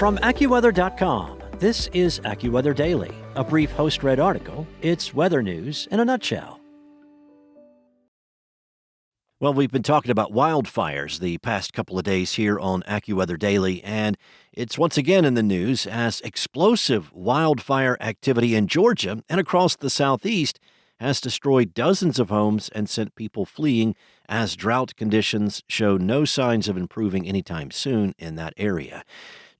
From AccuWeather.com, this is AccuWeather Daily, a brief host-read article. It's weather news in a nutshell. Well, we've been talking about wildfires the past couple of days here on AccuWeather Daily, and it's once again in the news as explosive wildfire activity in Georgia and across the southeast has destroyed dozens of homes and sent people fleeing as drought conditions show no signs of improving anytime soon in that area.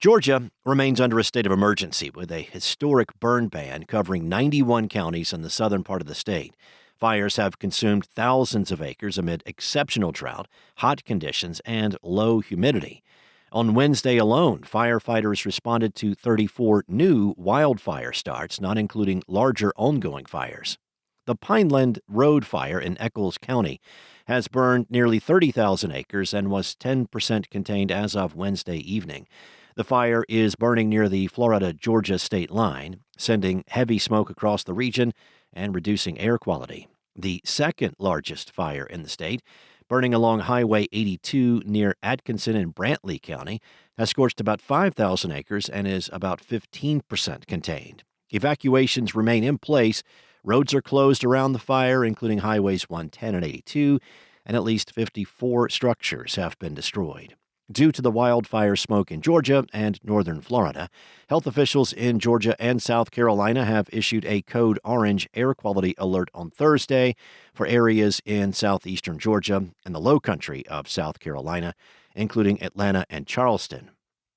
Georgia remains under a state of emergency with a historic burn ban covering 91 counties in the southern part of the state. Fires have consumed thousands of acres amid exceptional drought, hot conditions, and low humidity. On Wednesday alone, firefighters responded to 34 new wildfire starts, not including larger ongoing fires. The Pineland Road fire in Eccles County has burned nearly 30,000 acres and was 10% contained as of Wednesday evening. The fire is burning near the Florida-Georgia state line, sending heavy smoke across the region and reducing air quality. The second largest fire in the state, burning along Highway 82 near Atkinson and Brantley County, has scorched about 5,000 acres and is about 15% contained. Evacuations remain in place. Roads are closed around the fire, including Highways 110 and 82, and at least 54 structures have been destroyed. Due to the wildfire smoke in Georgia and northern Florida, health officials in Georgia and South Carolina have issued a code orange air quality alert on Thursday for areas in southeastern Georgia and the low country of South Carolina, including Atlanta and Charleston.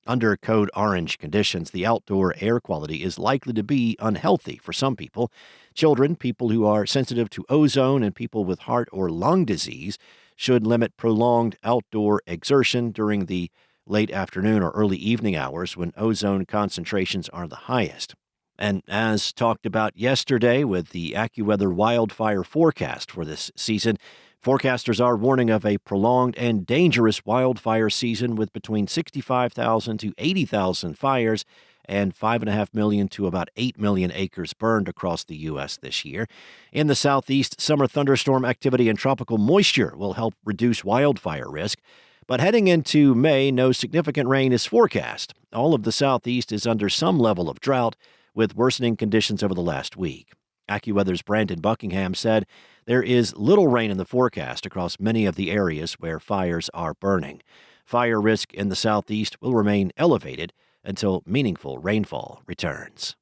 Under code orange conditions, the outdoor air quality is likely to be unhealthy for some people. Children, people who are sensitive to ozone, and people with heart or lung disease should limit prolonged outdoor exertion during the late afternoon or early evening hours when ozone concentrations are the highest. And as talked about yesterday with the AccuWeather wildfire forecast for this season, forecasters are warning of a prolonged and dangerous wildfire season with between 65,000 to 80,000 fires and 5.5 million to about 8 million acres burned across the U.S. this year. In the southeast, summer thunderstorm activity and tropical moisture will help reduce wildfire risk. But heading into May, no significant rain is forecast. All of the southeast is under some level of drought, with worsening conditions over the last week. AccuWeather's Brandon Buckingham said there is little rain in the forecast across many of the areas where fires are burning. Fire risk in the southeast will remain elevated until meaningful rainfall returns.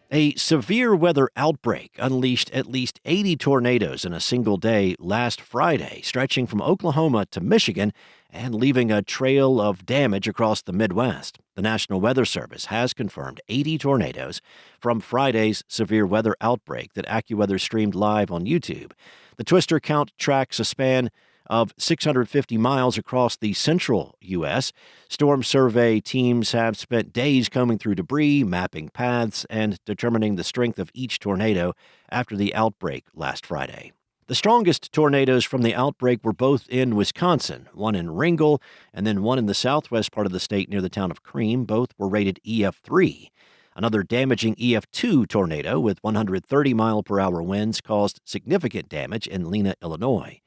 A severe weather outbreak unleashed at least 80 tornadoes in a single day last Friday, stretching from Oklahoma to Michigan and leaving a trail of damage across the Midwest. The National Weather Service has confirmed 80 tornadoes from Friday's severe weather outbreak that AccuWeather streamed live on YouTube. The twister count tracks a span of 650 miles across the central U.S. Storm survey teams have spent days combing through debris, mapping paths, and determining the strength of each tornado after the outbreak last Friday. The strongest tornadoes from the outbreak were both in Wisconsin, one in Ringgold and then one in the southwest part of the state near the town of Cream. Both were rated EF3. Another damaging EF2 tornado with 130-mile-per-hour winds caused significant damage in Lena, Illinois.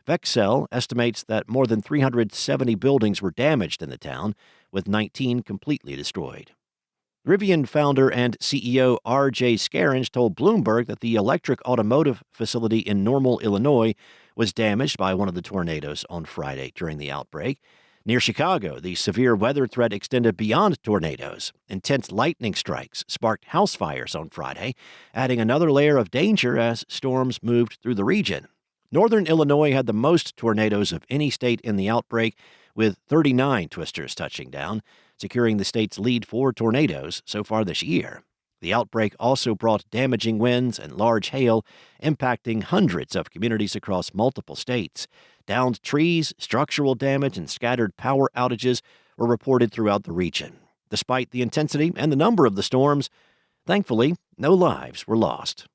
Vexel estimates that more than 370 buildings were damaged in the town, with 19 completely destroyed. Rivian founder and CEO R.J. Scaringe told Bloomberg that the electric automotive facility in Normal, Illinois, was damaged by one of the tornadoes on Friday during the outbreak. Near Chicago, the severe weather threat extended beyond tornadoes. Intense lightning strikes sparked house fires on Friday, adding another layer of danger as storms moved through the region. Northern Illinois had the most tornadoes of any state in the outbreak, with 39 twisters touching down, securing the state's lead for tornadoes so far this year. The outbreak also brought damaging winds and large hail, impacting hundreds of communities across multiple states. Downed trees, structural damage, and scattered power outages were reported throughout the region. Despite the intensity and the number of the storms, thankfully, no lives were lost.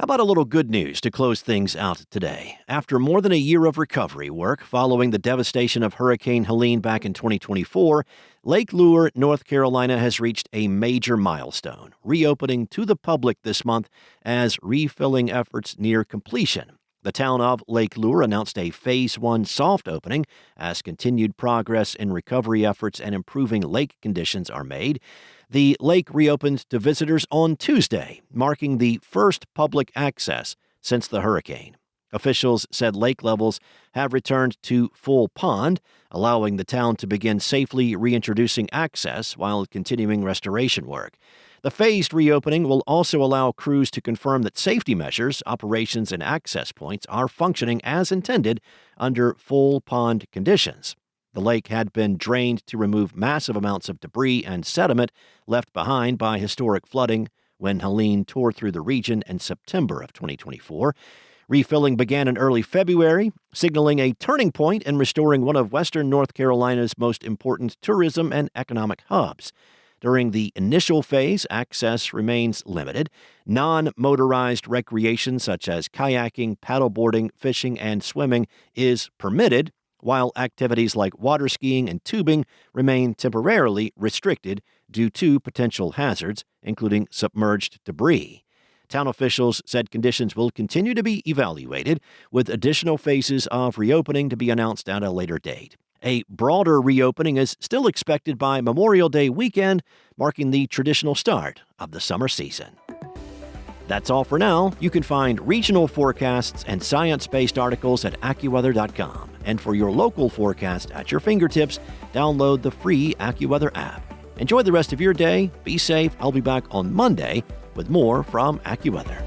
How about a little good news to close things out today? After more than a year of recovery work following the devastation of Hurricane Helene back in 2024, Lake Lure, North Carolina has reached a major milestone, reopening to the public this month as refilling efforts near completion. The town of Lake Lure announced a Phase 1 soft opening as continued progress in recovery efforts and improving lake conditions are made. The lake reopened to visitors on Tuesday, marking the first public access since the hurricane. Officials said lake levels have returned to full pond, allowing the town to begin safely reintroducing access while continuing restoration work. The phased reopening will also allow crews to confirm that safety measures, operations, and access points are functioning as intended under full pond conditions. The lake had been drained to remove massive amounts of debris and sediment left behind by historic flooding when Helene tore through the region in September of 2024. Refilling began in early February, signaling a turning point in restoring one of western North Carolina's most important tourism and economic hubs. During the initial phase, access remains limited. Non-motorized recreation such as kayaking, paddleboarding, fishing, and swimming is permitted, while activities like water skiing and tubing remain temporarily restricted due to potential hazards, including submerged debris. Town officials said conditions will continue to be evaluated, with additional phases of reopening to be announced at a later date. A broader reopening is still expected by Memorial Day weekend, marking the traditional start of the summer season. That's all for now. You can find regional forecasts and science-based articles at AccuWeather.com. And for your local forecast at your fingertips, download the free AccuWeather app. Enjoy the rest of your day. Be safe. I'll be back on Monday with more from AccuWeather.